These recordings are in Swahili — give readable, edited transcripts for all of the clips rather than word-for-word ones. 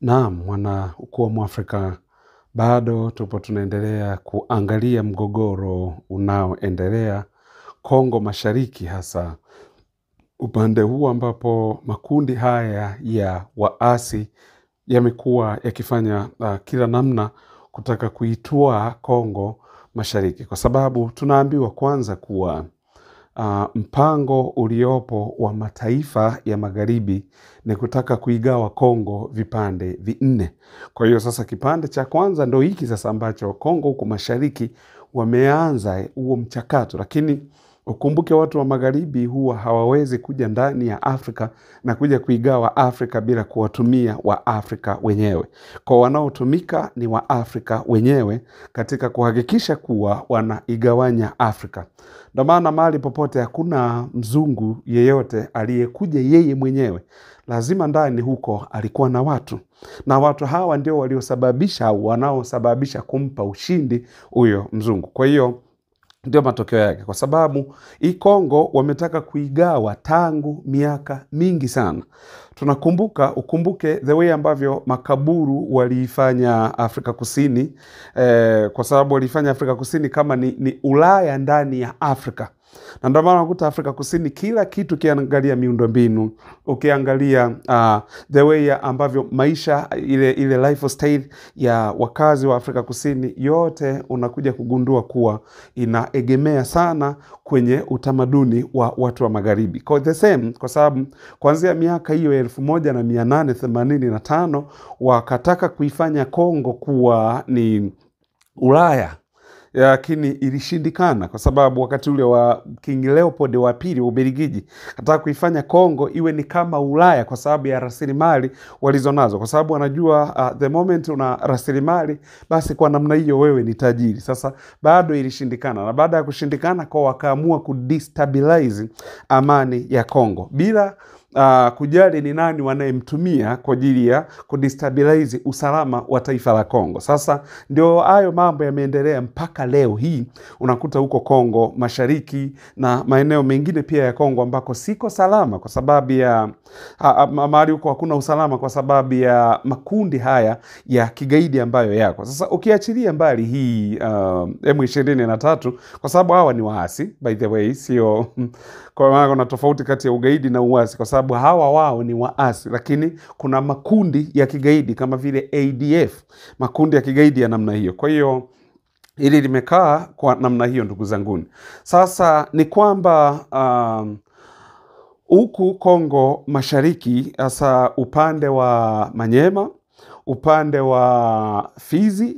Naam, mwana ukuu wa Mwafrika, bado tupo tunaendelea kuangalia mgogoro unaoendelea Kongo Mashariki, hasa upande huu ambapo makundi haya ya waasi yamekuwa yakifanya kila namna kutaka kuitwaa Kongo Mashariki, kwa sababu tunaambiwa kwanza kuwa mpango uliopo wa mataifa ya magharibi ni kutaka kuigawa Kongo vipande vinne. Kwa hiyo sasa kipande cha kwanza ndo hiki sasa ambacho Kongo huko Mashariki wameanza huo mchakato, lakini ukumbuke watu wa magharibi huwa hawawezi kuja ndani ya Afrika na kuja kuigawa Afrika bila kuwatumia wa Afrika wenyewe. Kwa wanaotumika ni wa Afrika wenyewe katika kuhakikisha kuwa wanaigawanya Afrika. Ndio maana mahali popote hakuna mzungu yeyote aliyekuja yeye mwenyewe. Lazima ndani huko alikuwa na watu. Na watu hawa ndio waliosababisha au wanaosababisha kumpa ushindi huyo mzungu. Kwa hiyo ndio matokeo yake, kwa sababu hii Kongo wametaka kuigawa tangu miaka mingi sana. Ukumbuke the way ambavyo makaburu waliifanya Afrika Kusini, kwa sababu walifanya Afrika Kusini kama ni Ulaya ndani ya Afrika. Na ndio maana unakuta Afrika Kusini kila kitu kiangalia miundombinu, ukiangalia the way ambavyo maisha ile lifestyle ya wakazi wa Afrika Kusini yote unakuja kugundua kuwa inaegemea sana kwenye utamaduni wa watu wa magharibi. Kwa sababu kuanzia miaka hiyo 1885 wakataka kuifanya Kongo kuwa ni Ulaya, lakini ilishindikana kwa sababu wakati ule wa King Leopold wa pili wa Ubelgiji kataka kuifanya Kongo iwe ni kama Ulaya kwa sababu ya rasilimali walizonazo, kwa sababu wanajua the moment una rasilimali basi kwa namna hiyo wewe ni tajiri. Sasa bado ilishindikana, na baada ya kushindikana kwa wakaamua kudestabilize amani ya Kongo bila kujali ni nani wanayemtumia kwa ajili ya kudestabilize usalama wa taifa la Kongo. Sasa ndio hayo mambo yameendelea mpaka leo hii. Unakuta huko Kongo Mashariki na maeneo mengine pia ya Kongo ambako siko salama kwa sababu ya mahali huko hakuna usalama kwa sababu ya makundi haya ya kigaidi ambayo yako. Sasa ukiachilia mbali hii M23, kwa sababu hawa ni waasi by the way, sio kwa maana kuna tofauti kati ya ugaidi na uasi, kwa sababu hawa wao ni waasi, lakini kuna makundi ya kigaidi kama vile ADF, makundi ya kigaidi ya namna hiyo. Kwa hiyo hili limekaa kwa namna hiyo, ndugu zanguni. Sasa ni kwamba huku Kongo Mashariki, hasa upande wa Manyema, upande wa Fizi,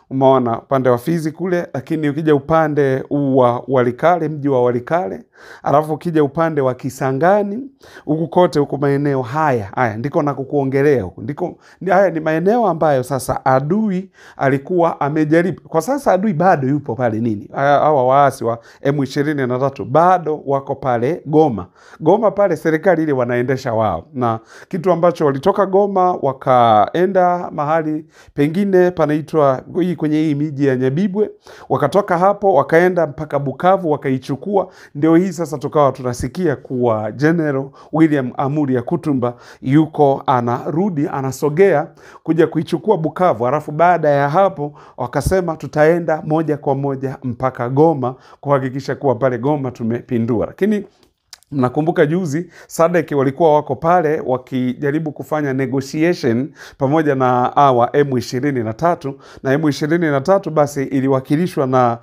umeona upande wa Fizi kule, lakini ukija upande wa Walikale, mji wa Walikale, alafu ukija upande wa Kisangani, huku kote huku maeneo haya ndiko na kukuongelea huku. Haya ni maeneo ambayo sasa adui alikuwa amejaribu. Kwa sasa adui bado yupo pale nini? Hawa waasi wa M23 bado wako pale Goma. Goma pale serikali ile wanaendesha wao. Na kitu ambacho walitoka Goma wakaenda mahali pengine panaitwa kwenye hii miji ya Nyabibwe, wakatoka hapo wakaenda mpaka Bukavu wakaichukua. Ndio hii sasa tukawa tunasikia kuwa General William Amuri ya Kutumba yuko anarudi, anasogea kuja kuichukua Bukavu. Alafu baada ya hapo wakasema tutaenda moja kwa moja mpaka Goma kuhakikisha kuwa pale Goma tumepindua. Lakini mnakumbuka juzi SADC walikuwa wako pale wakijaribu kufanya negotiation pamoja na awa M23, na M23 basi iliwakilishwa na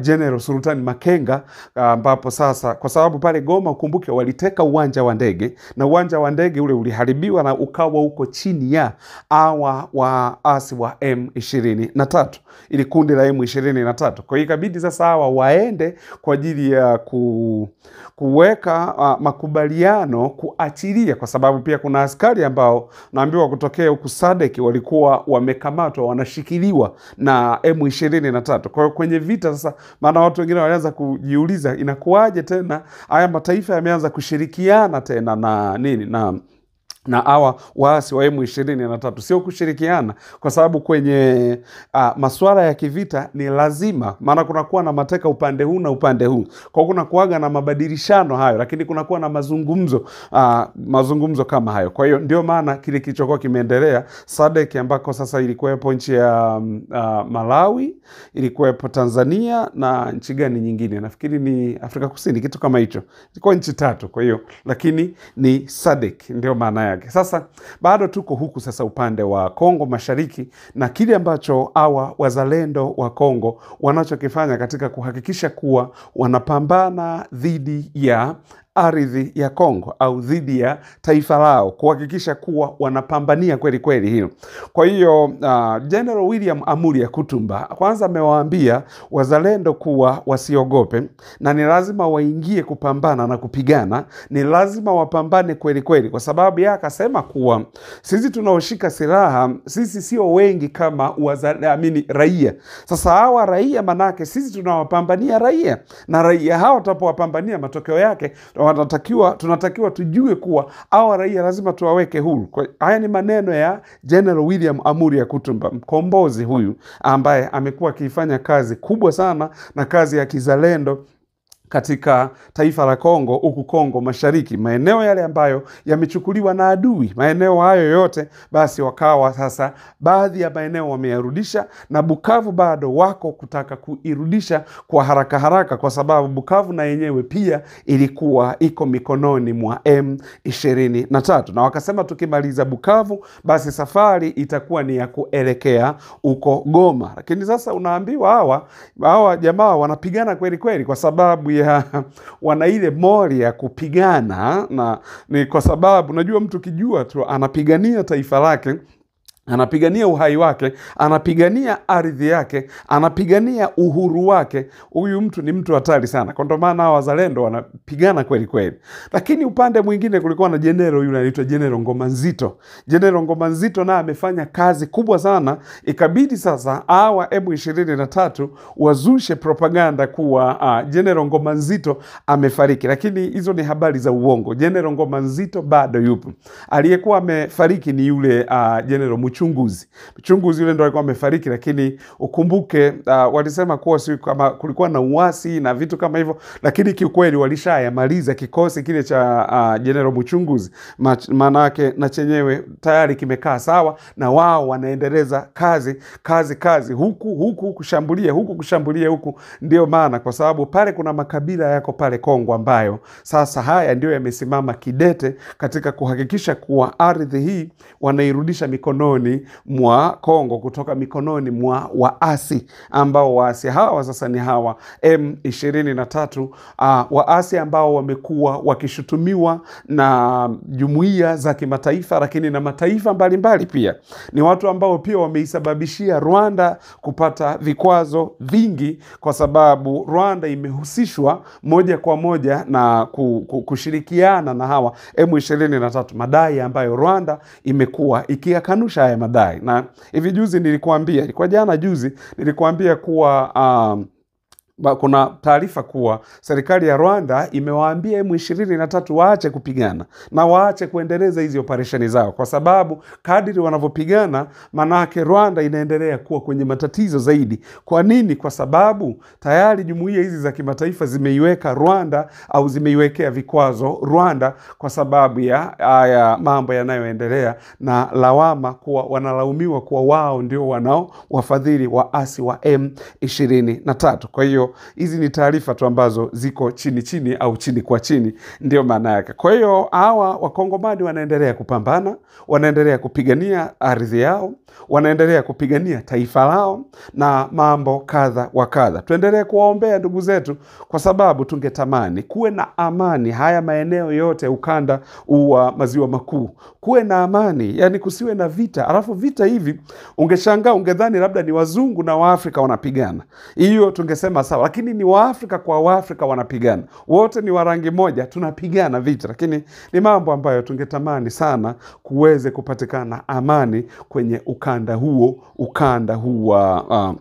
General Sultani Makenga, ambapo sasa kwa sababu pale Goma ukumbuke waliteka uwanja wa ndege, na uwanja wa ndege ule uliharibiwa na ukawa uko chini ya awa waasi wa M23, ili kundi la M23. Kwa hiyo ikabidi sasa hawa waende kwa ajili ya kuweka makubaliano kuachilia, kwa sababu pia kuna askari ambao naambiwa kutokea huku SADC walikuwa wamekamatwa wanashikiliwa na M23. Kwa hiyo kwenye vita sasa, maana watu wengine walianza kujiuliza inakuwaje tena haya mataifa yameanza kushirikiana tena na nini na hawa waasi wa M23 sio kushirikiana, kwa sababu kwenye masuala ya kivita ni lazima, maana kunakuwa na mateka upande huu na upande huu, kwa kuna kuaga na mabadilishano hayo, lakini kunakuwa na mazungumzo kama hayo. Kwa hiyo ndio maana kile kilichokuwa kimeendelea SADC, ambako sasa ilikuwepo nchi ya Malawi, ilikuwepo Tanzania na nchi gani nyingine, nafikiri ni Afrika Kusini, kitu kama hicho, ilikuwa nchi 3. Kwa hiyo lakini ni SADC ndio maana yake. Sasa bado tuko huku sasa upande wa Kongo Mashariki, na kile ambacho hawa wazalendo wa Kongo wanachokifanya katika kuhakikisha kuwa wanapambana dhidi ya ardhi ya Kongo au dhidi ya taifa lao, kuhakikisha kuwa wanapambania kweli kweli hilo. Kwa hiyo General William Amuri Yakutumba kwanza amewaambia wazalendo kuwa wasiogope, na ni lazima waingie kupambana na kupigana, ni lazima wapambane kweli kweli, kwa sababu yeye akasema kuwa sisi tunaoshika silaha, sisi sio wengi kama raia. Sasa hawa raia, manake sisi tunawapambania raia, na raia hao tutapowapambania, matokeo yake tunatakiwa tujue kuwa hawa raia lazima tuwaweke huru. Haya ni maneno ya General William Amuri Yakutumba, mkombozi huyu ambaye amekuwa akifanya kazi kubwa sana na kazi ya kizalendo katika taifa la Kongo, huku Kongo Mashariki, maeneo yale ambayo yamechukuliwa na adui, maeneo hayo yote basi wakawa sasa baadhi ya maeneo wameyarudisha, na Bukavu bado wako kutaka kuirudisha kwa haraka haraka, kwa sababu Bukavu na yenyewe pia ilikuwa iko mikononi mwa M23, na wakasema tukimaliza Bukavu basi safari itakuwa ni ya kuelekea uko Goma. Lakini sasa unaambiwa hawa jamaa wanapigana kweli kweli, kwa sababu wana ile mori ya kupigana, na ni kwa sababu unajua mtu kijua tu anapigania taifa lake, anapigania uhai wake, anapigania ardhi yake, anapigania uhuru wake, huyu mtu ni mtu hatari sana. Kwa ndio maana wazalendo wanapigana kweli kweli. Lakini upande mwingine kulikuwa na general yule anaitwa General Ngoma Nzito. General Ngoma Nzito na amefanya kazi kubwa sana, ikabidi sasa hawa M23 wazushe propaganda kuwa General Ngoma Nzito amefariki, lakini hizo ni habari za uongo. General Ngoma Nzito bado yupo. Aliyekuwa amefariki ni yule General Mchunguzi yule ndo alikuwa amefariki, lakini ukumbuke walisema kuwa kama kulikuwa na uasi na vitu kama hivyo, lakini kiukweli walishayamaliza kikosi kile cha General Mchunguzi, manake na chenyewe tayari kimekaa sawa, na wao wanaendeleza kazi huku kushambulia huku. Ndio maana kwa sababu pale kuna makabila yako pale Kongo ambayo sasa haya ndio yamesimama kidete katika kuhakikisha kuwa ardhi hii wanairudisha mikononi mwa Kongo, kutoka mikononi mwa waasi, ambao waasi hawa sasa ni hawa M23, waasi ambao wamekuwa wakishutumiwa na jumuiya za kimataifa, lakini na mataifa mbalimbali pia. Ni watu ambao pia wameisababishia Rwanda kupata vikwazo vingi, kwa sababu Rwanda imehusishwa moja kwa moja na kushirikiana na hawa M23, madai ambayo Rwanda imekuwa ikiyakanusha haya madai. Na hivi juzi ilikuwa jana juzi nilikuambia kuwa kuna taarifa kuwa serikali ya Rwanda imewaambia M23 waache kupigana na waache kuendeleza hizi operesheni zao, kwa sababu kadiri wanavyopigana manake Rwanda inaendelea kuwa kwenye matatizo zaidi. Kwa nini? Kwa sababu tayari jumuiya hizi za kimataifa zimeiweka Rwanda au zimeiwekea vikwazo Rwanda kwa sababu ya mambo yanayoendelea, na lawama kuwa wanalaumiwa kuwa wao ndio wanao wafadhili waasi wa M23. Kwa hiyo hizi ni taarifa tu ambazo ziko chini au chini kwa chini, ndio maana yake. Kwa hiyo hawa wakongomani wanaendelea kupambana, wanaendelea kupigania ardhi yao, wanaendelea kupigania taifa lao na mambo kadha wa kadha. Tuendelee kuwaombea ndugu zetu, kwa sababu tungetamani kuwe na amani haya maeneo yote ukanda wa maziwa makuu, kuwe na amani, yani kusiwe na vita. Alafu vita hivi ungeshangaa, ungedhani labda ni wazungu na Waafrika wanapigana, hiyo tungesema sawa, lakini ni Waafrika kwa Waafrika wanapigana, wote ni wa rangi moja, tunapigana vita. Lakini ni mambo ambayo tungetamani sana kuweze kupatikana amani kwenye ukanda huu wa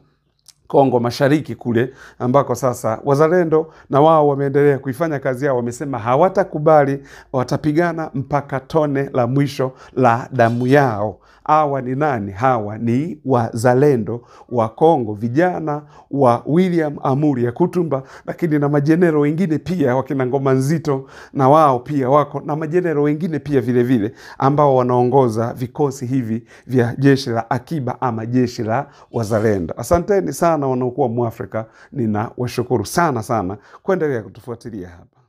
Kongo Mashariki kule, ambako sasa wazalendo na wao wameendelea kuifanya kazi yao. Wamesema hawatakubali, watapigana mpaka tone la mwisho la damu yao. Hawa ni nani? Hawa ni wazalendo wa Kongo, vijana wa William Amuri Yakutumba, lakini na majenero wengine pia, wakina Ngoma Nzito na wao pia wako, na majenero wengine pia vile vile ambao wanaongoza vikosi hivi vya jeshi la akiba ama jeshi la wazalendo. Asanteni sana wanaokuwa Mwafrika, nina washukuru sana kuendelea kutufuatilia hapa.